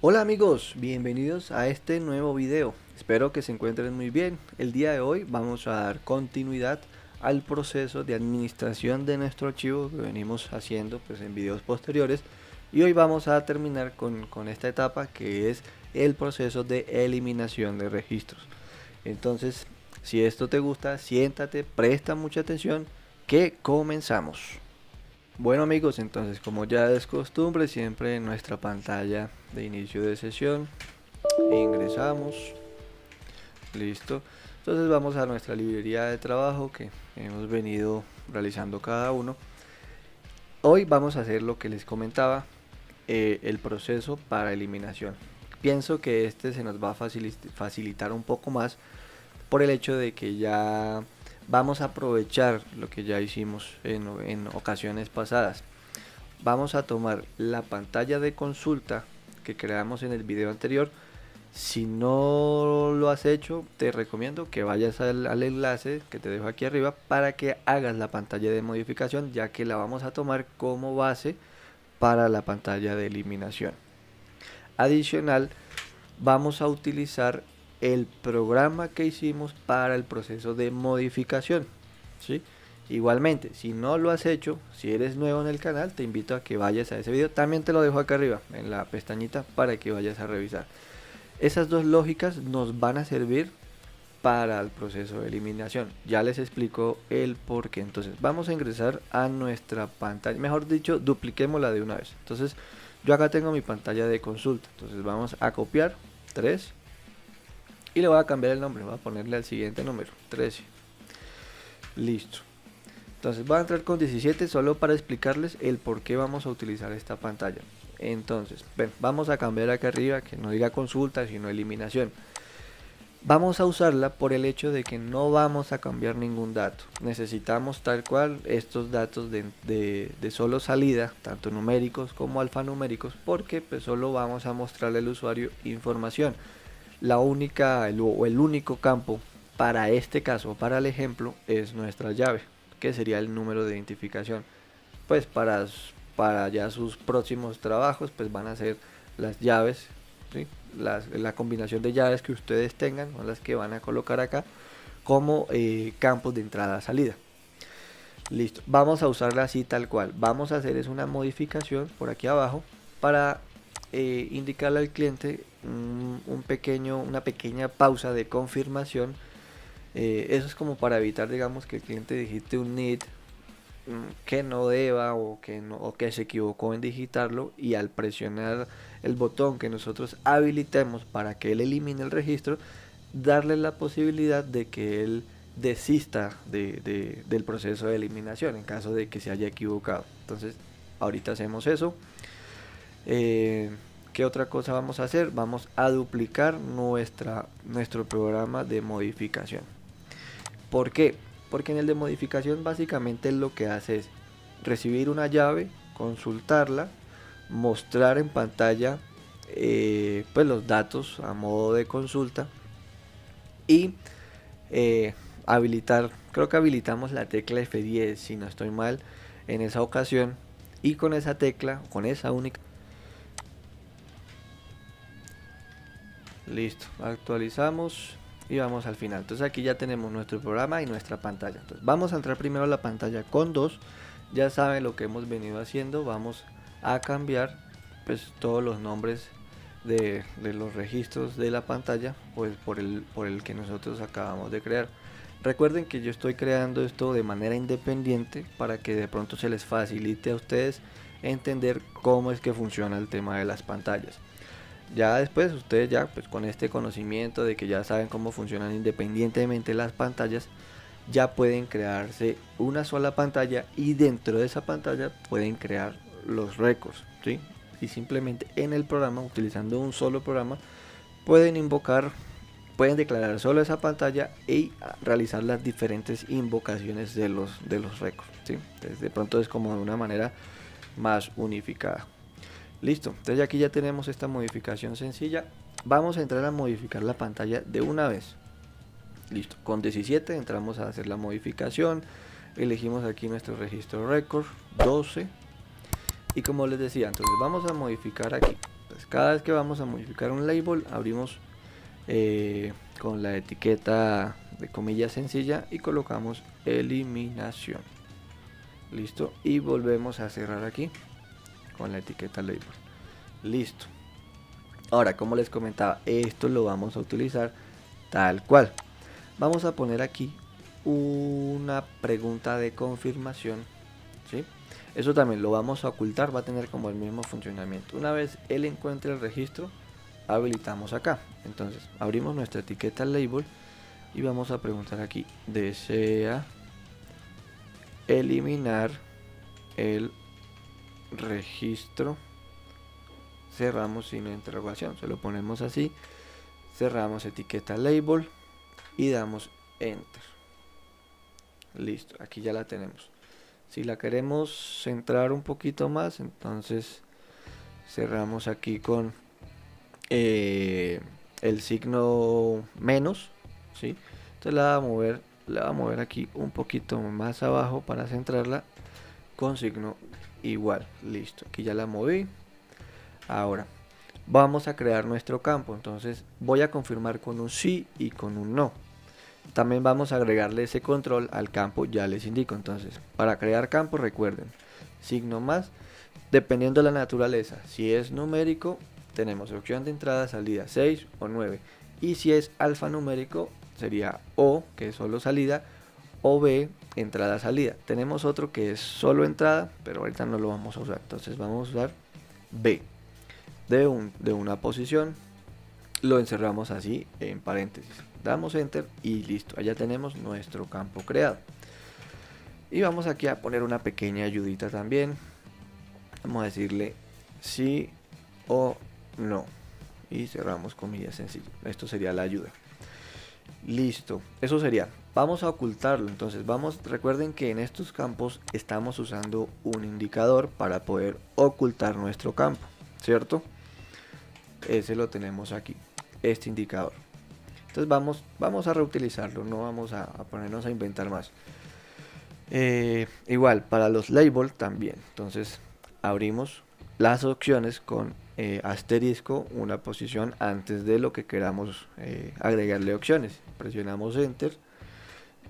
Hola amigos, bienvenidos a este nuevo video. Espero que se encuentren muy bien. El día de hoy vamos a dar continuidad al proceso de administración de nuestro archivo que venimos haciendo pues, en videos posteriores. Y hoy vamos a terminar con esta etapa que es el proceso de eliminación de registros. Entonces, si esto te gusta, siéntate, presta mucha atención, que comenzamos. Bueno amigos, entonces como ya es costumbre, siempre en nuestra pantalla de inicio de sesión ingresamos, listo. Entonces vamos a nuestra librería de trabajo que hemos venido realizando cada uno. Hoy vamos a hacer lo que les comentaba, el proceso para eliminación. Pienso que este se nos va a facilitar un poco más por el hecho de que ya vamos a aprovechar lo que ya hicimos en ocasiones pasadas. Vamos a tomar la pantalla de consulta que creamos en el video anterior. Si no lo has hecho, te recomiendo que vayas al enlace que te dejo aquí arriba para que hagas la pantalla de modificación, ya que la vamos a tomar como base para la pantalla de eliminación. Adicional, vamos a utilizar el programa que hicimos para el proceso de modificación, ¿sí? Igualmente, si no lo has hecho, si eres nuevo en el canal, te invito a que vayas a ese video. También te lo dejo acá arriba en la pestañita para que vayas a revisar. Esas dos lógicas nos van a servir para el proceso de eliminación. Ya les explico el por qué. Entonces vamos a ingresar a nuestra pantalla, mejor dicho, dupliquémosla de una vez. Entonces yo acá tengo mi pantalla de consulta. Entonces vamos a copiar 3 y le voy a cambiar el nombre. Voy a ponerle al siguiente número, 13. Listo. Entonces voy a entrar con 17 solo para explicarles el por qué vamos a utilizar esta pantalla. Entonces, ven, vamos a cambiar acá arriba que no diga consulta sino eliminación. Vamos a usarla por el hecho de que no vamos a cambiar ningún dato. Necesitamos tal cual estos datos de solo salida, tanto numéricos como alfanuméricos, porque pues solo vamos a mostrarle al usuario información. La única el único campo para este caso, para el ejemplo, es nuestra llave, que sería el número de identificación. Pues para ya sus próximos trabajos pues van a ser las llaves, ¿sí? La combinación de llaves que ustedes tengan son las que van a colocar acá como campos de entrada-salida. Listo, vamos a usarla así tal cual. Vamos a hacer es una modificación por aquí abajo para indicarle al cliente una pequeña pausa de confirmación. Eso es como para evitar, digamos, que el cliente digite un NID que no deba o que se equivocó en digitarlo, y al presionar el botón que nosotros habilitemos para que él elimine el registro, darle la posibilidad de que él desista del proceso de eliminación en caso de que se haya equivocado. Entonces ahorita hacemos eso. ¿Qué otra cosa vamos a hacer? Vamos a duplicar nuestro programa de modificación. ¿Por qué? Porque en el de modificación básicamente lo que hace es recibir una llave, consultarla, mostrar en pantalla pues los datos a modo de consulta y habilitar, creo que habilitamos la tecla F10 si no estoy mal en esa ocasión, y con esa tecla, con esa única, listo, actualizamos y vamos al final. Entonces aquí ya tenemos nuestro programa y nuestra pantalla. Entonces vamos a entrar primero a la pantalla con 2. Ya saben lo que hemos venido haciendo. Vamos a cambiar pues todos los nombres de los registros de la pantalla pues por el que nosotros acabamos de crear. Recuerden que yo estoy creando esto de manera independiente para que de pronto se les facilite a ustedes entender cómo es que funciona el tema de las pantallas. Ya después ustedes ya pues con este conocimiento de que ya saben cómo funcionan independientemente las pantallas, ya pueden crearse una sola pantalla y dentro de esa pantalla pueden crear los récords, ¿sí? Y simplemente en el programa, utilizando un solo programa, pueden invocar, pueden declarar solo esa pantalla y realizar las diferentes invocaciones de los récords, ¿sí? Entonces de pronto es como de una manera más unificada. Listo, entonces aquí ya tenemos esta modificación sencilla. Vamos a entrar a modificar la pantalla de una vez. Listo, con 17 entramos a hacer la modificación. Elegimos aquí nuestro registro record 12. Y como les decía, entonces vamos a modificar aquí. Entonces cada vez que vamos a modificar un label, abrimos con la etiqueta de comillas sencilla y colocamos eliminación. Listo, y volvemos a cerrar aquí con la etiqueta label. Listo. Ahora, como les comentaba, esto lo vamos a utilizar tal cual. Vamos a poner aquí una pregunta de confirmación, ¿sí? Eso también lo vamos a ocultar, va a tener como el mismo funcionamiento. Una vez él encuentre el registro, habilitamos acá. Entonces abrimos nuestra etiqueta label y vamos a preguntar aquí: ¿desea eliminar el registro? Cerramos sin interrogación, se lo ponemos así, cerramos etiqueta label y damos enter. Listo, aquí ya la tenemos. Si la queremos centrar un poquito más, entonces cerramos aquí con el signo menos, ¿sí? Entonces la voy a mover aquí un poquito más abajo para centrarla con signo igual. Listo, aquí ya la moví. Ahora vamos a crear nuestro campo, entonces voy a confirmar con un sí y con un no. También vamos a agregarle ese control al campo, ya les indico. Entonces, para crear campo, recuerden, signo más, dependiendo de la naturaleza. Si es numérico, tenemos opción de entrada, salida 6 o 9. Y si es alfanumérico, sería O, que es solo salida, o B, entrada, salida. Tenemos otro que es solo entrada, pero ahorita no lo vamos a usar. Entonces vamos a usar B. De una posición, lo encerramos así en paréntesis, damos enter y listo, allá tenemos nuestro campo creado. Y vamos aquí a poner una pequeña ayudita también, vamos a decirle sí o no y cerramos comillas sencillo. Esto sería la ayuda. Listo, eso sería. Vamos a ocultarlo, entonces recuerden que en estos campos estamos usando un indicador para poder ocultar nuestro campo, ¿cierto? Ese lo tenemos aquí, este indicador. Entonces vamos a reutilizarlo, no vamos a ponernos a inventar más. Igual para los labels también. Entonces abrimos las opciones con asterisco, una posición antes de lo que queramos agregarle opciones. Presionamos enter,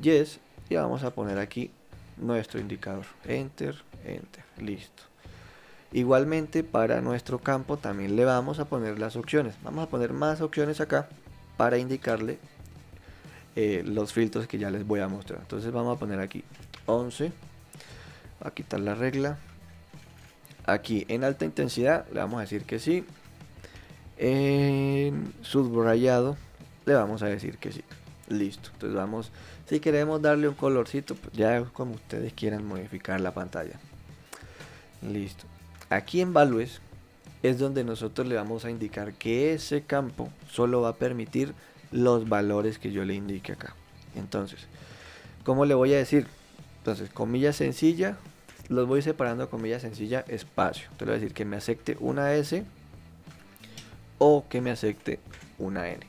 yes, y vamos a poner aquí nuestro indicador. Enter, enter, listo. Igualmente para nuestro campo también le vamos a poner las opciones. Vamos a poner más opciones acá para indicarle los filtros que ya les voy a mostrar. Entonces vamos a poner aquí 11, a quitar la regla. Aquí en alta intensidad le vamos a decir que sí. En subrayado le vamos a decir que sí. Listo. Entonces vamos, si queremos darle un colorcito, pues ya como ustedes quieran modificar la pantalla. Listo. Aquí en Values es donde nosotros le vamos a indicar que ese campo solo va a permitir los valores que yo le indique acá. Entonces, ¿cómo le voy a decir? Entonces, comilla sencilla, los voy separando, comilla sencilla, espacio. Entonces le voy a decir que me acepte una S o que me acepte una N.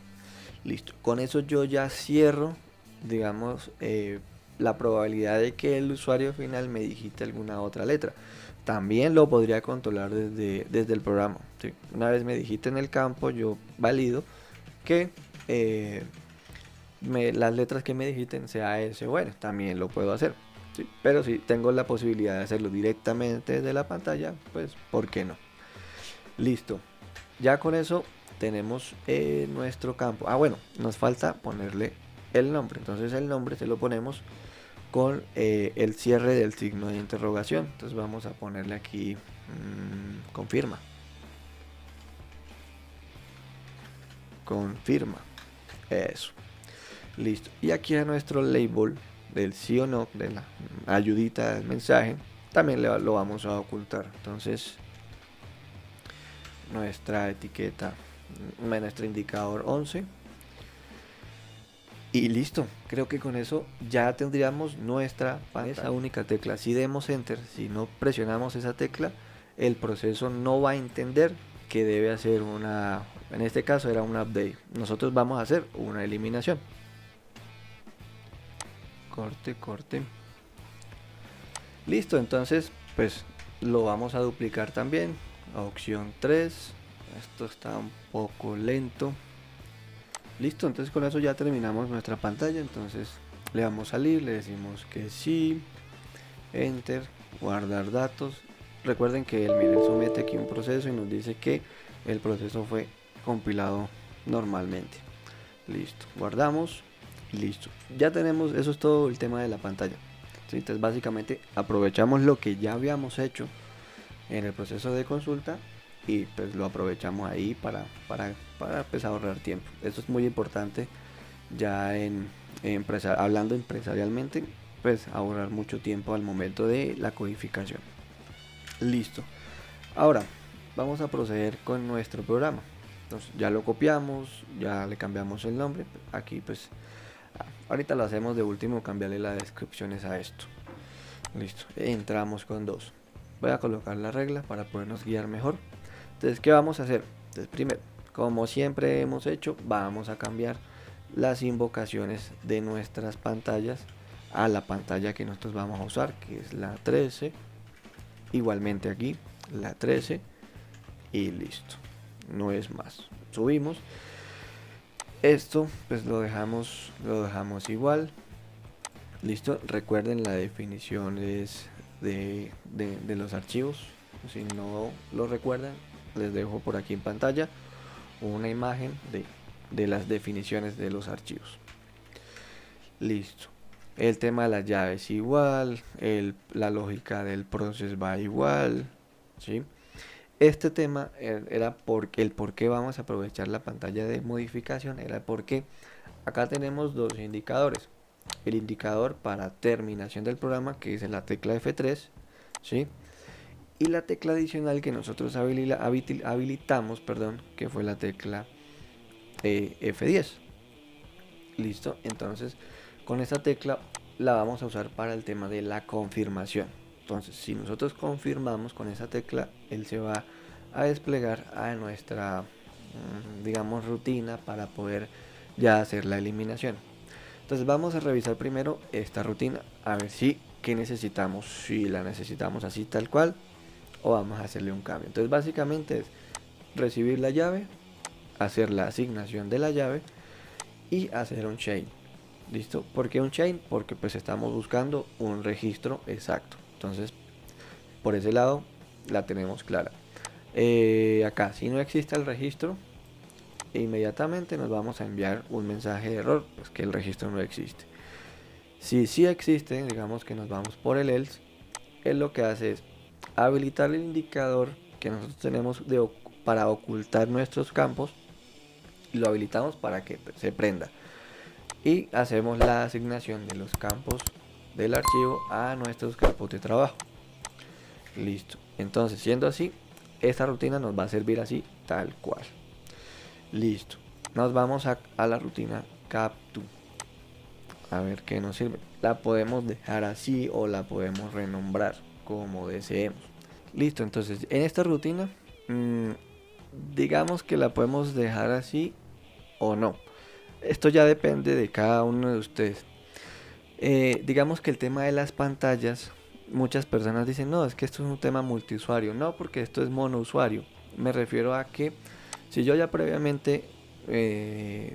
Listo. Con eso yo ya cierro, digamos, la probabilidad de que el usuario final me digite alguna otra letra. También lo podría controlar desde el programa, ¿sí? Una vez me digite en el campo, yo valido que las letras que me digiten sea S o N. También lo puedo hacer, ¿sí? Pero si tengo la posibilidad de hacerlo directamente desde la pantalla, pues ¿por qué no? Listo. Ya con eso tenemos nuestro campo. Ah, bueno, nos falta ponerle el nombre. Entonces el nombre se lo ponemos con el cierre del signo de interrogación. Entonces vamos a ponerle aquí confirma. Confirma. Eso. Listo. Y aquí a nuestro label del sí o no, de la ayudita del mensaje, también lo vamos a ocultar. Entonces nuestra etiqueta, nuestro indicador 11. Y listo, creo que con eso ya tendríamos nuestra pantalla. Esa única tecla, si demos enter, si no presionamos esa tecla, el proceso no va a entender que debe hacer una, en este caso era un update. Nosotros vamos a hacer una eliminación. Corte, corte. Listo, entonces pues lo vamos a duplicar también. Opción 3, Esto está un poco lento. Listo, entonces con eso ya terminamos nuestra pantalla. Entonces le damos a salir, le decimos que sí, enter, guardar datos. Recuerden que él somete aquí un proceso y nos dice que el proceso fue compilado normalmente. Listo, guardamos y listo. Ya tenemos, eso es todo el tema de la pantalla. ¿Sí? Entonces básicamente aprovechamos lo que ya habíamos hecho en el proceso de consulta y pues lo aprovechamos ahí para pues, ahorrar tiempo. Eso es muy importante ya hablando empresarialmente, pues ahorrar mucho tiempo al momento de la codificación. Listo. Ahora vamos a proceder con nuestro programa. Entonces ya lo copiamos, ya le cambiamos el nombre. Aquí pues ahorita lo hacemos de último, cambiarle las descripciones a esto. Listo. Entramos con 2. Voy a colocar la regla para podernos guiar mejor. Entonces, ¿qué vamos a hacer? Entonces, primero, como siempre hemos hecho, vamos a cambiar las invocaciones de nuestras pantallas a la pantalla que nosotros vamos a usar, que es la 13. Igualmente aquí, la 13. Y listo. No es más. Subimos. Esto, pues lo dejamos igual. Listo. Recuerden las definiciones de los archivos. Si no lo recuerdan, les dejo por aquí en pantalla una imagen de las definiciones de los archivos. Listo. El tema de las llaves igual, la lógica del proceso va igual, ¿sí? Este tema era porque el por qué vamos a aprovechar la pantalla de modificación, era porque acá tenemos dos indicadores. El indicador para terminación del programa, que es la tecla F3, ¿sí? Y la tecla adicional que nosotros habilitamos, que fue la tecla F10. Listo, entonces con esta tecla la vamos a usar para el tema de la confirmación. Entonces, si nosotros confirmamos con esa tecla, él se va a desplegar a nuestra, digamos, rutina para poder ya hacer la eliminación. Entonces vamos a revisar primero esta rutina, a ver si qué necesitamos, si la necesitamos así tal cual o vamos a hacerle un cambio. Entonces básicamente es recibir la llave, hacer la asignación de la llave y hacer un chain. ¿Listo? ¿Por qué un chain? Porque pues estamos buscando un registro exacto. Entonces, por ese lado la tenemos clara. Acá, si no existe el registro, inmediatamente nos vamos a enviar un mensaje de error, pues que el registro no existe. Si sí existe, digamos que nos vamos por el else, él lo que hace es habilitar el indicador que nosotros tenemos para ocultar nuestros campos, y lo habilitamos para que se prenda. Y hacemos la asignación de los campos del archivo a nuestros campos de trabajo. Listo. Entonces, siendo así, esta rutina nos va a servir así, tal cual. Listo. Nos vamos a la rutina capto. A ver qué nos sirve. La podemos dejar así o la podemos renombrar como deseemos. Listo. Entonces, en esta rutina, digamos que la podemos dejar así o no. Esto ya depende de cada uno de ustedes. Digamos que el tema de las pantallas, muchas personas dicen, no, es que esto es un tema multiusuario. No, porque esto es monousuario. Me refiero a que si yo ya previamente,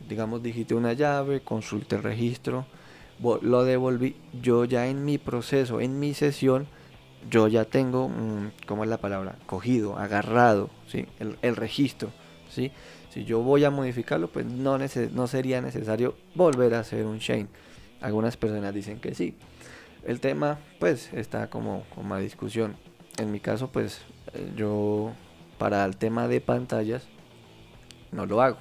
digamos, digité una llave, consulté el registro, lo devolví, yo ya en mi proceso, en mi sesión, yo ya tengo, ¿cómo es la palabra? Cogido, agarrado, ¿sí? El registro, ¿sí? Si yo voy a modificarlo, pues no sería necesario volver a hacer un chain. Algunas personas dicen que sí. El tema, pues, está como a discusión. En mi caso, pues, yo para el tema de pantallas no lo hago.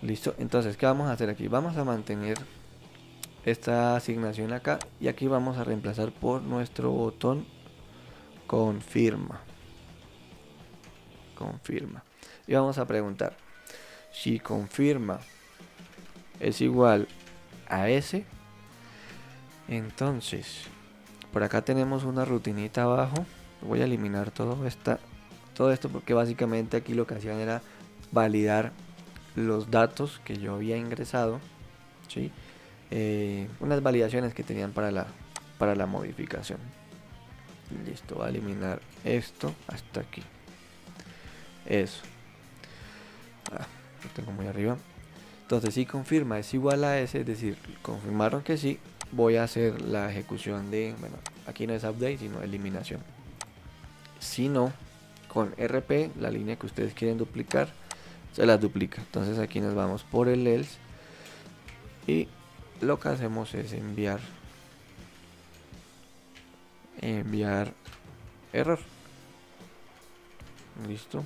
Listo. Entonces, ¿qué vamos a hacer aquí? Vamos a mantener esta asignación acá y aquí vamos a reemplazar por nuestro botón confirma. Y vamos a preguntar si confirma es igual a S. Entonces, por acá tenemos una rutinita abajo. Voy a eliminar todo esto porque básicamente aquí lo que hacían era validar los datos que yo había ingresado, ¿sí? Unas validaciones que tenían para la modificación. Listo, voy a eliminar esto hasta aquí. Eso. lo tengo muy arriba. Entonces si confirma es igual a ese, es decir, confirmaron que sí, voy a hacer la ejecución de, bueno, aquí no es update sino eliminación. Si no, con RP, la línea que ustedes quieren duplicar, se las duplica. Entonces aquí nos vamos por el else y lo que hacemos es enviar error. Listo.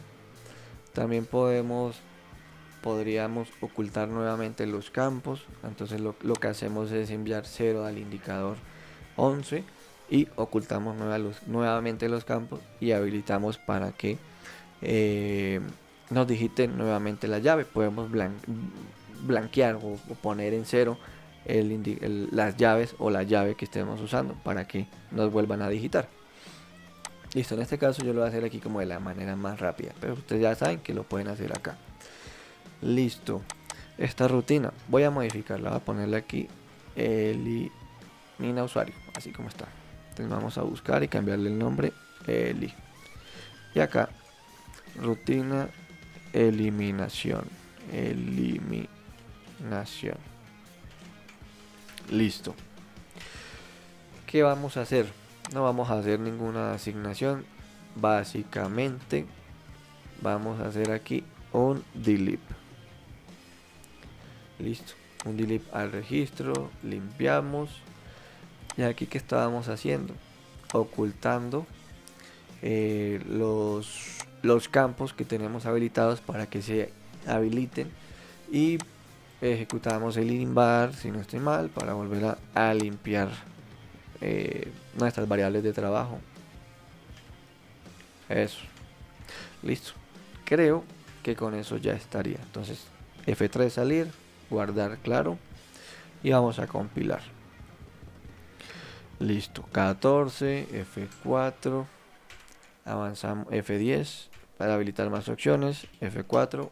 También podríamos ocultar nuevamente los campos. Entonces lo que hacemos es enviar 0 al indicador 11 y ocultamos nuevamente los campos y habilitamos para que nos digiten nuevamente la llave. Podemos blanquear o poner en 0 las llaves o la llave que estemos usando para que nos vuelvan a digitar. Listo, en este caso yo lo voy a hacer aquí como de la manera más rápida, pero ustedes ya saben que lo pueden hacer acá. Listo, esta rutina voy a modificarla, voy a ponerle aquí elimina usuario, así como está. Entonces vamos a buscar y cambiarle el nombre Eli. Y acá rutina eliminación. Listo. ¿Qué vamos a hacer? No vamos a hacer ninguna asignación. Básicamente vamos a hacer aquí un delete. Listo, un delete al registro, limpiamos. Y aquí que estábamos haciendo, ocultando los campos que tenemos habilitados para que se habiliten, y ejecutamos el invar, si no estoy mal, para volver a limpiar nuestras variables de trabajo. Eso, listo. Creo que con eso ya estaría. Entonces F3 salir, guardar claro y vamos a compilar. Listo, 14, F4, avanzamos, F10 para habilitar más opciones, F4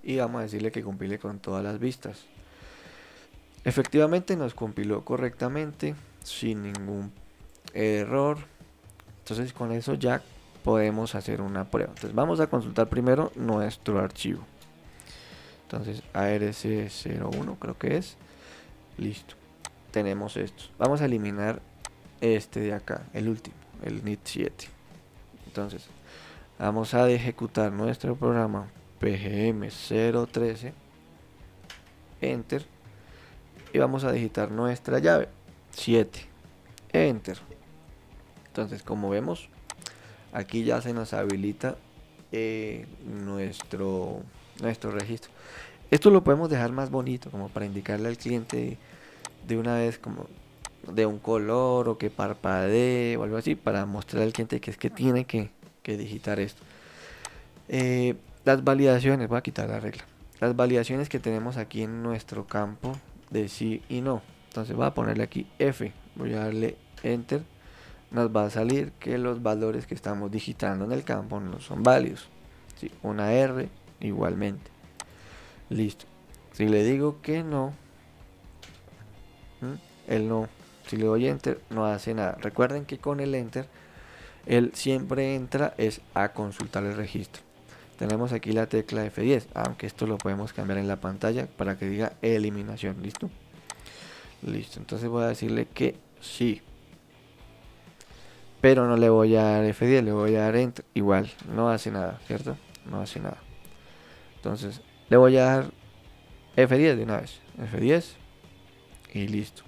y vamos a decirle que compile con todas las vistas. Efectivamente nos compiló correctamente sin ningún error. Entonces con eso ya podemos hacer una prueba. Entonces vamos a consultar primero nuestro archivo. Entonces ARC01 creo que es. Listo, tenemos estos. Vamos a eliminar este de acá, el último, el NIT7. Entonces vamos a ejecutar nuestro programa PGM013, enter, y vamos a digitar nuestra llave 7, enter. Entonces como vemos aquí ya se nos habilita nuestro registro. Esto lo podemos dejar más bonito, como para indicarle al cliente de una vez, como de un color o que parpadee o algo así, para mostrar al cliente que es que tiene que digitar esto. Las validaciones, voy a quitar la regla. Las validaciones que tenemos aquí en nuestro campo de sí y no. Entonces voy a ponerle aquí F, voy a darle enter. Nos va a salir que los valores que estamos digitando en el campo no son válidos. ¿Sí? Una R igualmente. Listo. Si le digo que no, el no, si le doy enter no hace nada. Recuerden que con el enter él siempre entra es a consultar el registro. Tenemos aquí la tecla F10, aunque esto lo podemos cambiar en la pantalla para que diga eliminación. Listo, listo. Entonces voy a decirle que sí, pero no le voy a dar F10, le voy a dar enter. Igual no hace nada, cierto, no hace nada. Entonces le voy a dar F10 de una vez, F10 y listo.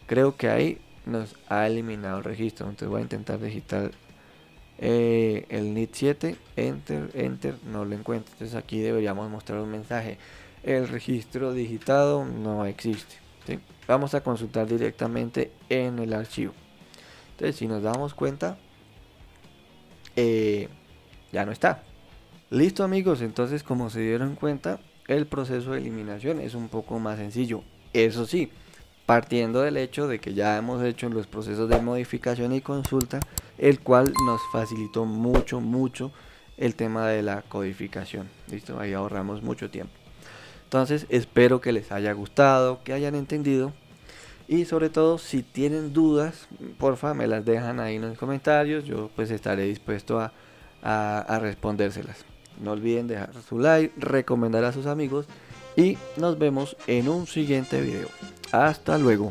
Creo que ahí nos ha eliminado el registro. Entonces voy a intentar digitar el NIT7, enter, no lo encuentro. Entonces aquí deberíamos mostrar un mensaje: el registro digitado no existe, ¿sí? Vamos a consultar directamente en el archivo. Entonces si nos damos cuenta, ya no está. Listo amigos, entonces como se dieron cuenta, el proceso de eliminación es un poco más sencillo. Eso sí, partiendo del hecho de que ya hemos hecho los procesos de modificación y consulta, el cual nos facilitó mucho el tema de la codificación. Listo, ahí ahorramos mucho tiempo. Entonces espero que les haya gustado, que hayan entendido, y sobre todo si tienen dudas, porfa me las dejan ahí en los comentarios. Yo pues estaré dispuesto a respondérselas. No olviden dejar su like, recomendar a sus amigos y nos vemos en un siguiente video. Hasta luego.